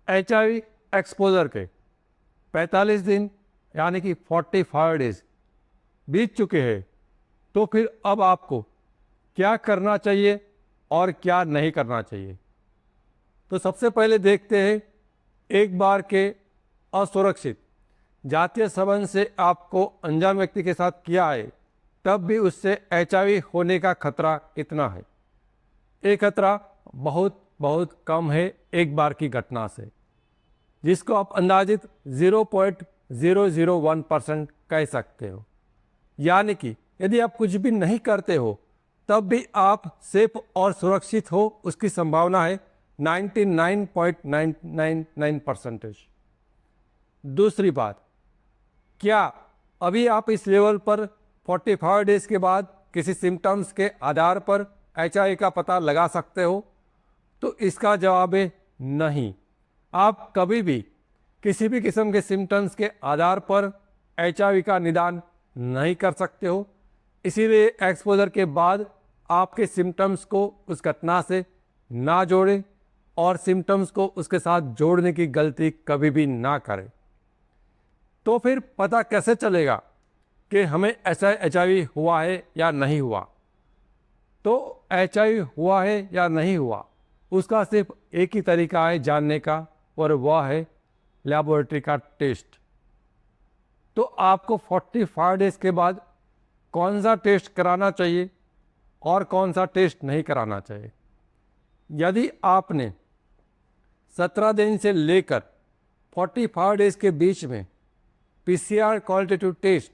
HIV exposure के 45 दिन यानी कि 45 डेज बीत चुके हैं, तो फिर अब आपको क्या करना चाहिए और क्या नहीं करना चाहिए। तो सबसे पहले देखते हैं, एक बार के असुरक्षित जातीय संबंध से आपको अनजान व्यक्ति के साथ किया है, तब भी उससे HIV होने का खतरा कितना है। ये खतरा बहुत बहुत कम है एक बार की घटना से, जिसको आप अंदाजित 0.001% कह सकते हो। यानी कि यदि आप कुछ भी नहीं करते हो तब भी आप सेफ और सुरक्षित हो, उसकी संभावना है 99.999%। दूसरी बात, क्या अभी आप इस लेवल पर 45 डेज के बाद किसी सिम्टम्स के आधार पर HIV का पता लगा सकते हो? तो इसका जवाब है नहीं। आप कभी भी किसी भी किस्म के सिम्टम्स के आधार पर HIV का निदान नहीं कर सकते हो। इसीलिए एक्सपोजर के बाद आपके सिम्टम्स को उस घटना से ना जोड़ें और सिम्टम्स को उसके साथ जोड़ने की गलती कभी भी ना करें। तो फिर पता कैसे चलेगा कि हमें ऐसा HIV हुआ है या नहीं हुआ? तो HIV हुआ है या नहीं हुआ, उसका सिर्फ एक ही तरीका है जानने का, और वह है लैबोरेटरी का टेस्ट। तो आपको 45 डेज के बाद कौन सा टेस्ट कराना चाहिए और कौन सा टेस्ट नहीं कराना चाहिए। यदि आपने 17 दिन से लेकर 45 डेज के बीच में PCR क्वालिटेटिव टेस्ट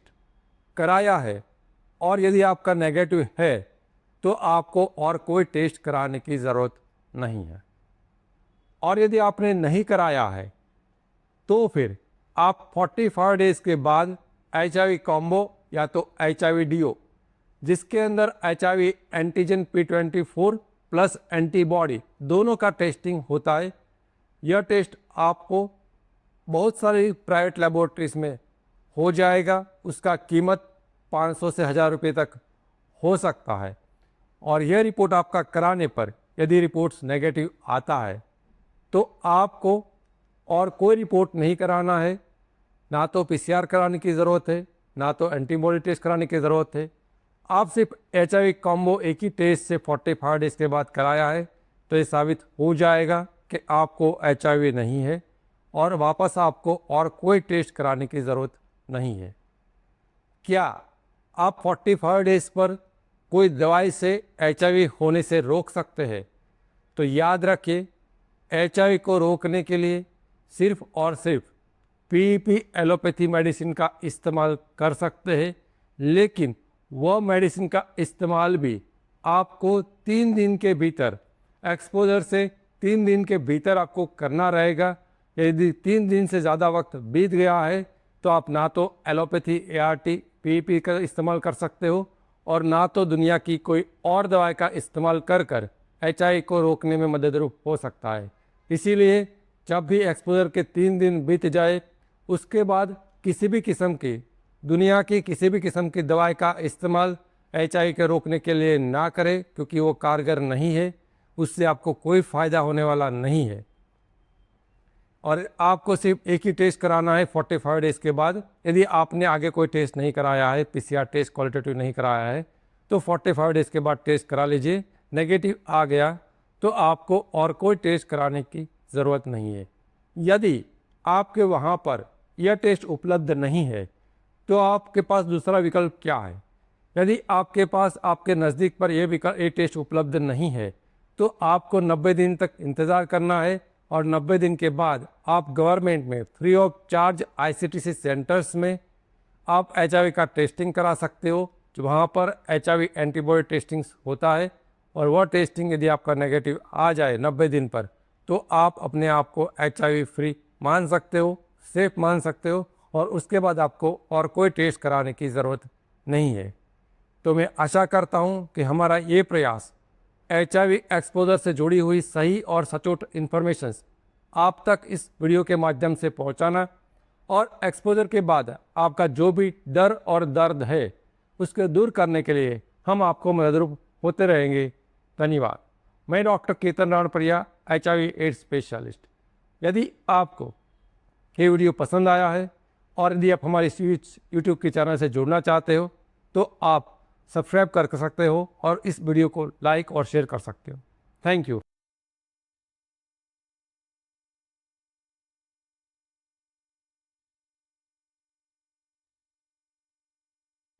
कराया है और यदि आपका नेगेटिव है, तो आपको और कोई टेस्ट कराने की ज़रूरत नहीं है। और यदि आपने नहीं कराया है, तो फिर आप 45 डेज के बाद HIV कॉम्बो या तो HIV DO, जिसके अंदर HIV antigen P24 plus antibody दोनों का टेस्टिंग होता है। यह टेस्ट आपको बहुत सारी प्राइवेट लेबोरेटरीज में हो जाएगा। उसका कीमत 500 से 1000 रुपये तक हो सकता है। और यह रिपोर्ट आपका कराने पर यदि रिपोर्ट्स नेगेटिव आता है, तो आपको और कोई रिपोर्ट नहीं कराना है। ना तो PCR कराने की ज़रूरत है, ना तो एंटीबॉडी टेस्ट कराने की ज़रूरत है। आप सिर्फ HIV कॉम्बो एक ही टेस्ट से 45 डेज के बाद कराया है, तो ये साबित हो जाएगा कि आपको HIV नहीं है और वापस आपको और कोई टेस्ट कराने की ज़रूरत नहीं है। क्या आप 45 डेज पर कोई दवाई से HIV होने से रोक सकते हैं? तो याद रखिए, HIV को रोकने के लिए सिर्फ और सिर्फ PEP एलोपैथी मेडिसिन का इस्तेमाल कर सकते हैं, लेकिन वह मेडिसिन का इस्तेमाल भी आपको 3 दिन के भीतर, एक्सपोजर से 3 दिन के भीतर आपको करना रहेगा। यदि 3 दिन से ज़्यादा वक्त बीत गया है, तो आप ना तो एलोपैथी ART PEP का इस्तेमाल कर सकते हो और ना तो दुनिया की कोई और दवाई का इस्तेमाल कर HIV को रोकने में मददरूप हो सकता है। इसीलिए जब भी एक्सपोजर के 3 दिन बीत जाए, उसके बाद किसी भी किस्म की, दुनिया की किसी भी किस्म की दवाई का इस्तेमाल HIV के रोकने के लिए ना करें, क्योंकि वो कारगर नहीं है। उससे आपको कोई फ़ायदा होने वाला नहीं है। और आपको सिर्फ एक ही टेस्ट कराना है 45 डेज के बाद। यदि आपने आगे कोई टेस्ट नहीं कराया है, PCR टेस्ट क्वालिटेटिव नहीं कराया है, तो 45 डेज के बाद टेस्ट करा लीजिए। नेगेटिव आ गया तो आपको और कोई टेस्ट कराने की ज़रूरत नहीं है। यदि आपके वहाँ पर यह टेस्ट उपलब्ध नहीं है, तो आपके पास दूसरा विकल्प क्या है। यदि आपके पास आपके नज़दीक पर ये टेस्ट उपलब्ध नहीं है, तो आपको 90 दिन तक इंतज़ार करना है और 90 दिन के बाद आप गवर्नमेंट में free of charge ICTC centres में आप HIV का टेस्टिंग करा सकते हो। वहाँ पर HIV एंटीबॉडी टेस्टिंग होता है और वह टेस्टिंग यदि आपका नेगेटिव आ जाए 90 दिन पर, तो आप अपने आप को HIV फ्री मान सकते हो, सेफ मान सकते हो, और उसके बाद आपको और कोई टेस्ट कराने की ज़रूरत नहीं है। तो मैं आशा करता हूँ कि हमारा ये प्रयास HIV एक्सपोजर से जुड़ी हुई सही और सचोट इन्फॉर्मेशंस आप तक इस वीडियो के माध्यम से पहुँचाना, और एक्सपोजर के बाद आपका जो भी डर और दर्द है उसके दूर करने के लिए हम आपको मददरूप होते रहेंगे। धन्यवाद। मैं doctor Ketan Ranpriya, HIV AIDS specialist. यदि आपको ये वीडियो पसंद आया है और यदि आप हमारे इस यूट्यूब के चैनल से जुड़ना चाहते हो तो आप सब्सक्राइब कर सकते हो और इस वीडियो को लाइक और शेयर कर सकते हो। Thank you.